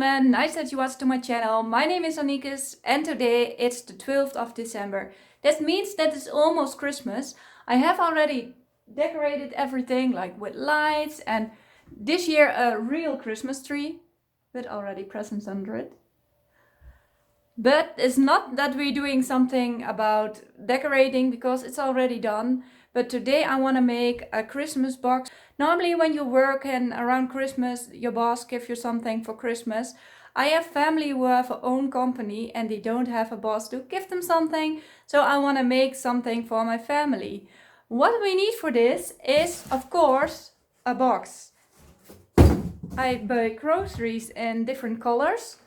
gentlemen, nice that you watched to my channel. My name is Annikes and today it's the 12th of December. That means that it's almost Christmas. I have already decorated everything like with lights and this year a real Christmas tree with already presents under it. But it's not that we're doing something about decorating because it's already done. But today I want to make a Christmas box. Normally when you work and around Christmas, your boss gives you something for Christmas. I have family who have their own company and they don't have a boss to give them something. So I want to make something for my family. What we need for this is, of course, a box. I buy groceries in different colors.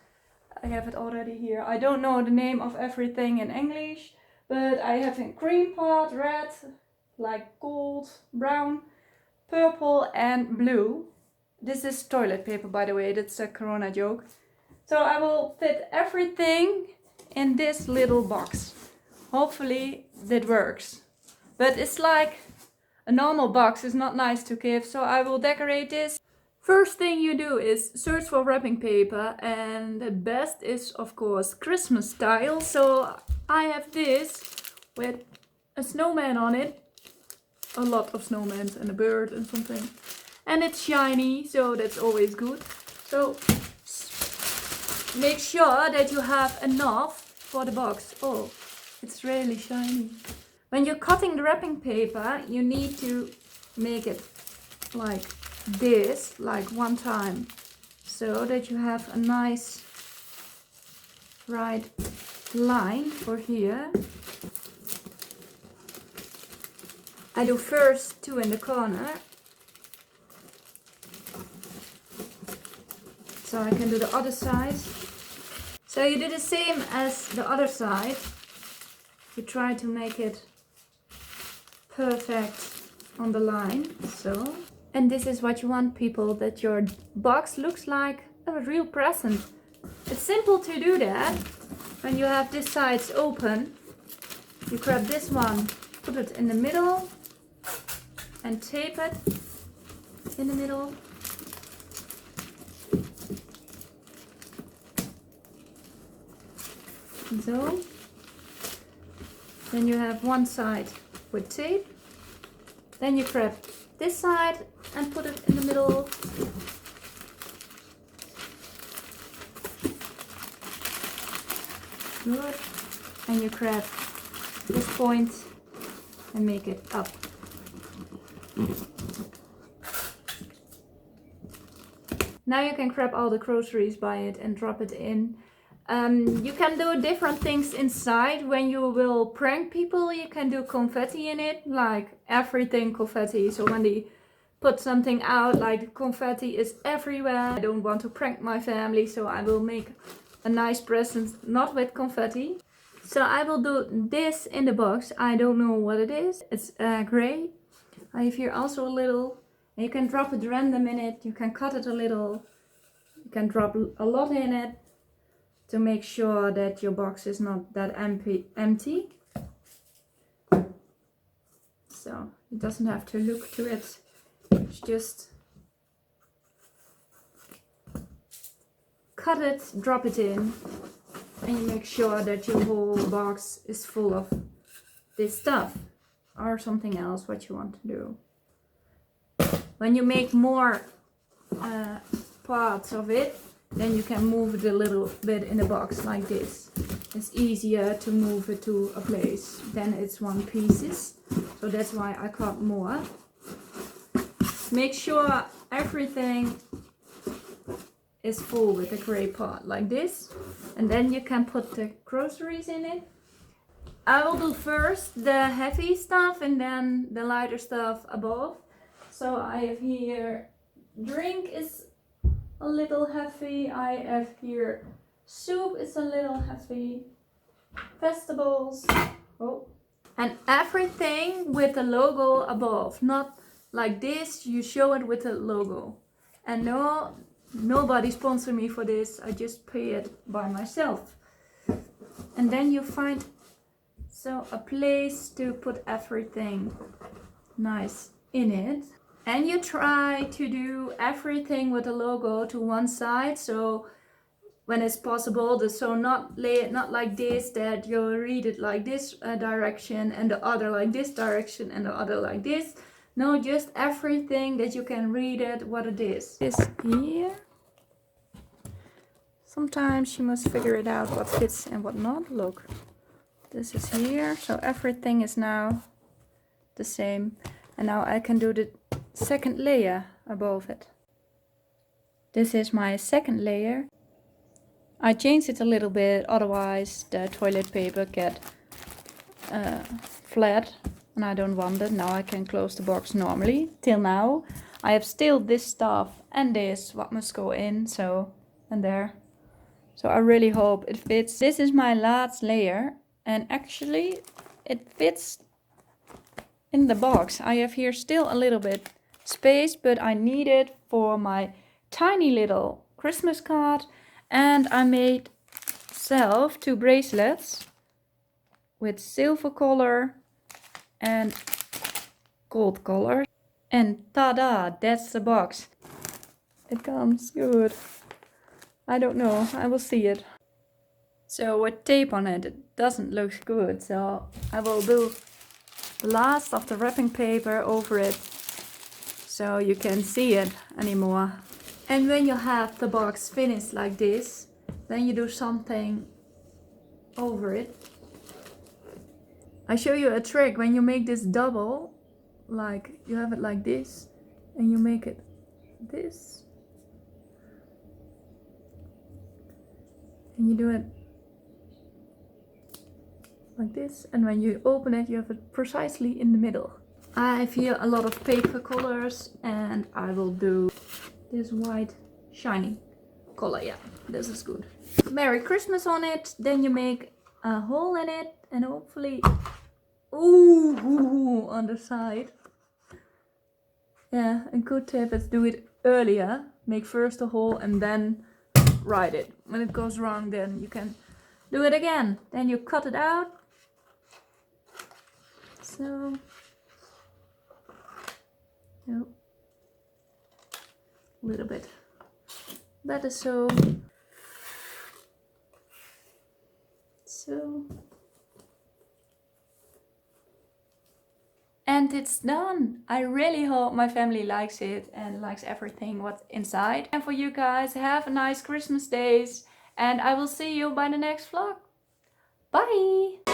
I have it already here. I don't know the name of everything in English, but I have in cream pot, red, like gold, brown, purple and blue. This is toilet paper, by the way, that's a Corona joke. So I will fit everything in this little box. Hopefully that works. But it's like a normal box, it's not nice to give, so I will decorate this. First thing you do is search for wrapping paper, and the best is of course Christmas style. So I have this with a snowman on it, a lot of snowmen and a bird and something, and it's shiny, so that's always good. So make sure that you have enough for the box. Oh, it's really shiny. When you're cutting the wrapping paper, you need to make it like this, like one time, so that you have a nice right line for here. I do first two in the corner, so I can do the other side. So you do the same as the other side. You try to make it perfect on the line, so. And this is what you want, people, that your box looks like a real present. It's simple to do that. When you have this side open, you grab this one, put it in the middle and tape it in the middle. So. Then you have one side with tape. Then you grab this side and put it in the middle. Good. And you grab this point and make it up. Now you can grab all the groceries by it and drop it in. You can do different things inside. When you will prank people, you can do confetti in it, like everything confetti. So when they put something out, like confetti is everywhere. I don't want to prank my family, so I will make a nice present not with confetti. So I will do this in the box. I don't know what it is. It's gray. I have here also a little. You can drop it random in it. You can cut it a little. You can drop a lot in it, to make sure that your box is not that empty. So it doesn't have to look to it. It's just cut it, drop it in, and you make sure that your whole box is full of this stuff or something else what you want to do. When you make more parts of it, then you can move it a little bit in the box like this. It's easier to move it to a place than it's one pieces. So that's why I cut more. Make sure everything is full with a gray pot like this. And then you can put the groceries in it. I will do first the heavy stuff and then the lighter stuff above. So I have here, drink is a little heavy. I have here soup is a little heavy, vegetables, oh, and everything with the logo above, not like this. You show it with the logo. And no, nobody sponsor me for this. I just pay it by myself. And then you find a place to put everything nice in it. And you try to do everything with the logo to one side, so when it's possible. So not lay it not like this, that you'll read it like this direction and the other like this direction and the other like this. No, just everything that you can read it what it is. This here. Sometimes you must figure it out what fits and what not. Look, this is here, so everything is now the same. And now I can do the second layer above it. This is my second layer. I changed it a little bit, otherwise the toilet paper get flat and I don't want it. Now I can close the box normally. Till now I have still this stuff and this what must go in, so, and there. So I really hope it fits. This is my last layer and actually it fits in the box. I have here still a little bit space, but I need it for my tiny little Christmas card. And I made self 2 bracelets with silver color and gold color. And tada, that's the box. It comes good. I don't know, I will see it. So with tape on it, it doesn't look good. So I will do the last of the wrapping paper over it so you can see it anymore. And when you have the box finished like this, then you do something over it. I show you a trick. When you make this double, like you have it like this and you make it this. And you do it like this, and when you open it you have it precisely in the middle. I have here a lot of paper colors and I will do this white shiny color. Yeah, this is good. Merry Christmas on it. Then you make a hole in it and hopefully ooh, on the side. Yeah, a good tip is do it earlier. Make first a hole and then write it. When it goes wrong, then you can do it again. Then you cut it out. So, no, a little bit better. So, and it's done. I really hope my family likes it and likes everything what's inside. And for you guys, have a nice Christmas days and I will see you by the next vlog. Bye!